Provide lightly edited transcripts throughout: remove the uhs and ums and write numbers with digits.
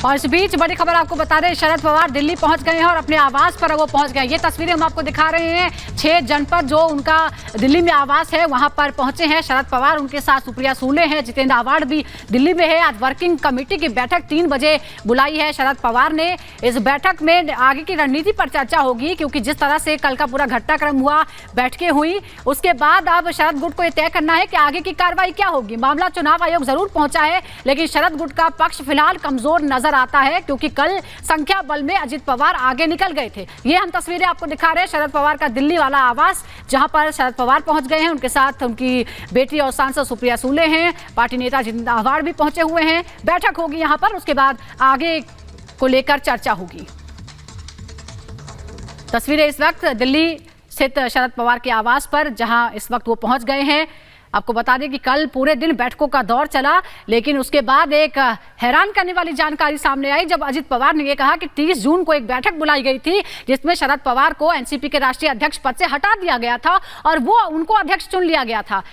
और इस बीच बड़ी खबर आपको बता दें, शरद पवार दिल्ली पहुंच गए हैं और अपने आवास पर वो पहुंच गए। ये तस्वीरें हम आपको दिखा रहे हैं। 6 जनपद जो उनका दिल्ली में आवास है वहां पर पहुंचे हैं शरद पवार। उनके साथ सुप्रिया सूले हैं, जितेंद्र आव्हाड भी दिल्ली में है। आज वर्किंग कमेटी की बैठक 3 बजे बुलाई है शरद पवार ने। इस बैठक में आगे की रणनीति पर चर्चा होगी, क्योंकि जिस तरह से कल का पूरा घटनाक्रम हुआ, बैठकें हुई, उसके बाद अब शरद गुट को यह तय करना है कि आगे की कार्रवाई क्या होगी। मामला चुनाव आयोग जरूर पहुंचा है, लेकिन शरद गुट का पक्ष फिलहाल कमजोर नजर आता है, क्योंकि कल संख्या बल में अजित पवार आगे निकल गए थे। ये हम तस्वीरें आपको दिखा रहे हैं शरद पवार का दिल्ली वाला आवास, जहां पर शरद पवार पहुंच गए हैं। उनके साथ उनकी बेटी और सांसद सुप्रिया सूले हैं, पार्टी नेता जितेंद्र आव्हाड भी पहुंचे हुए हैं। बैठक होगी यहां पर, उसके बाद आगे को लेकर चर्चा होगी। तस्वीरें इस वक्त दिल्ली स्थित शरद पवार के आवास पर, जहां इस वक्त वो पहुंच गए हैं। आपको बता दें कि कल पूरे दिन बैठकों का दौर चला, लेकिन उसके बाद एक हैरान करने वाली जानकारी सामने आई, जब अजित पवार ने यह कहा कि 30 जून को एक बैठक बुलाई गई थी, जिसमें शरद पवार को एनसीपी के राष्ट्रीय अध्यक्ष पद से हटा दिया गया था और वो उनको अध्यक्ष चुन लिया गया था।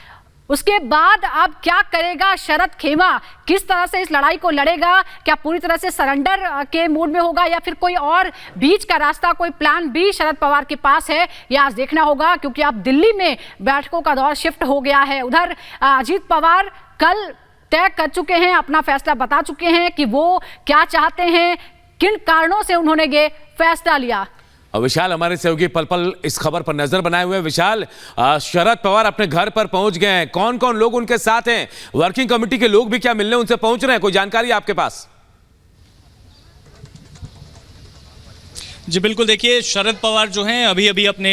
उसके बाद अब क्या करेगा शरद खेमा, किस तरह से इस लड़ाई को लड़ेगा? क्या पूरी तरह से सरेंडर के मूड में होगा या फिर कोई और बीच का रास्ता, कोई प्लान बी शरद पवार के पास है? यह आज देखना होगा, क्योंकि अब दिल्ली में बैठकों का दौर शिफ्ट हो गया है। उधर अजित पवार कल तय कर चुके हैं, अपना फैसला बता चुके हैं कि वो क्या चाहते हैं, किन कारणों से उन्होंने ये फैसला लिया। और विशाल हमारे सहयोगी पल पल इस खबर पर नजर बनाए हुए। विशाल, शरद पवार अपने घर पर पहुंच गए हैं, कौन कौन लोग उनके साथ हैं? वर्किंग कमेटी के लोग भी क्या मिलने उनसे पहुंच रहे हैं? कोई जानकारी आपके पास? जी बिल्कुल, देखिए शरद पवार जो हैं अभी अभी अपने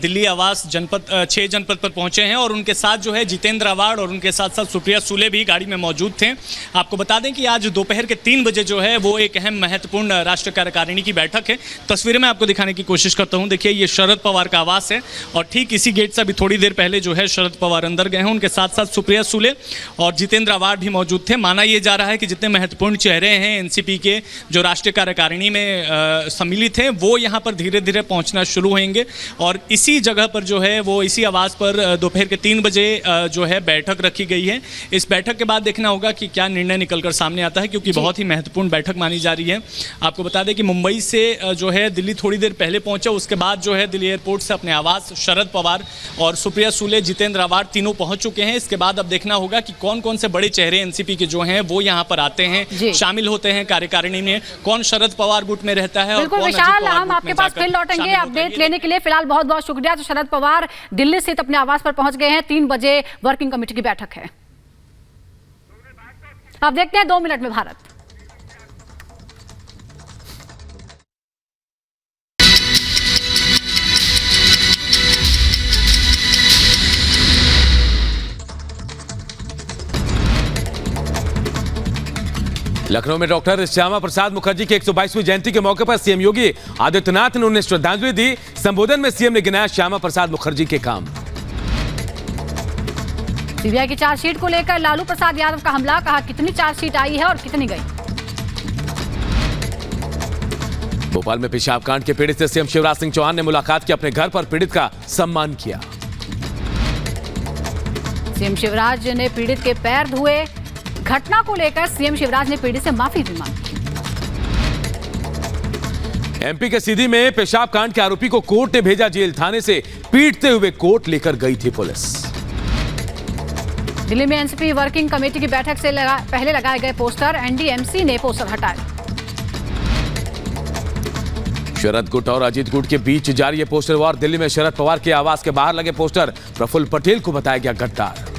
दिल्ली आवास 6 जनपद पर पहुंचे हैं और उनके साथ जो है जितेंद्र आव्हाड और उनके साथ साथ सुप्रिया सूले भी गाड़ी में मौजूद थे। आपको बता दें कि आज दोपहर के 3 बजे जो है वो एक अहम महत्वपूर्ण राष्ट्रीय कार्यकारिणी की बैठक है। तस्वीरें मैं आपको दिखाने की कोशिश करता हूँ। देखिए ये शरद पवार का आवास है और ठीक इसी गेट से अभी थोड़ी देर पहले जो है शरद पवार अंदर गए हैं। उनके साथ साथ सुप्रिया सूले और जितेंद्र आव्हाड भी मौजूद थे। माना यह जा रहा है कि जितने महत्वपूर्ण चेहरे हैं एनसीपी के जो राष्ट्रीय कार्यकारिणी में सम्मिलित हैं, वो यहाँ पर धीरे धीरे पहुंचना शुरू होंगे और इसी जगह पर जो है वो इसी आवास पर दोपहर के 3 बजे जो है बैठक रखी गई है। इस बैठक के बाद देखना होगा कि क्या निर्णय निकलकर सामने आता है, क्योंकि बहुत ही महत्वपूर्ण बैठक मानी जा रही है। आपको बता दें कि मुंबई से जो है दिल्ली थोड़ी देर पहले पहुंचा, उसके बाद जो है दिल्ली एयरपोर्ट से अपने आवास शरद पवार और सुप्रिया सूले, जितेंद्र आव्हाड तीनों पहुंच चुके हैं। इसके बाद अब देखना होगा कि कौन कौन से बड़े चेहरे एनसीपी के जो हैं वो यहाँ पर आते हैं, शामिल होते हैं कार्यकारिणी में, कौन शरद पवार गुट में रहता है और कौन अजित पवार गुट में पास फिर लौटेंगे अपडेट लेने के लिए। फिलहाल बहुत बहुत शुक्रिया। तो शरद पवार दिल्ली स्थित अपने आवास पर पहुंच गए हैं। 3 बजे वर्किंग कमेटी की बैठक है। अब देखते हैं 2 मिनट में भारत। लखनऊ में डॉक्टर श्यामा प्रसाद मुखर्जी की 122वीं जयंती के मौके पर सीएम योगी आदित्यनाथ ने उन्हें श्रद्धांजलि दी। संबोधन में सीएम ने गिनाया श्यामा प्रसाद मुखर्जी के काम। सीबीआई की चार्जशीट को लेकर लालू प्रसाद यादव का हमला, कहा कितनी चार्जशीट आई है और कितनी गई। भोपाल में पेशाब कांड के पीड़ित से सीएम शिवराज सिंह चौहान ने मुलाकात की, अपने घर पर पीड़ित का सम्मान किया। सीएम शिवराज ने पीड़ित के पैर धोए। घटना को लेकर सीएम शिवराज ने पीड़ित से माफी भी मांगी। एमपी के सीधी में पेशाब कांड के आरोपी को कोर्ट ने भेजा जेल, थाने से पीटते हुए कोर्ट लेकर गई थी पुलिस। दिल्ली में एनसीपी वर्किंग कमेटी की बैठक से पहले लगाए गए पोस्टर, एनडीएमसी ने पोस्टर हटाए। शरद गुट और अजित गुट के बीच जारी ये पोस्टर वार। दिल्ली में शरद पवार के आवास के बाहर लगे पोस्टर, प्रफुल्ल पटेल को बताया गया गद्दार।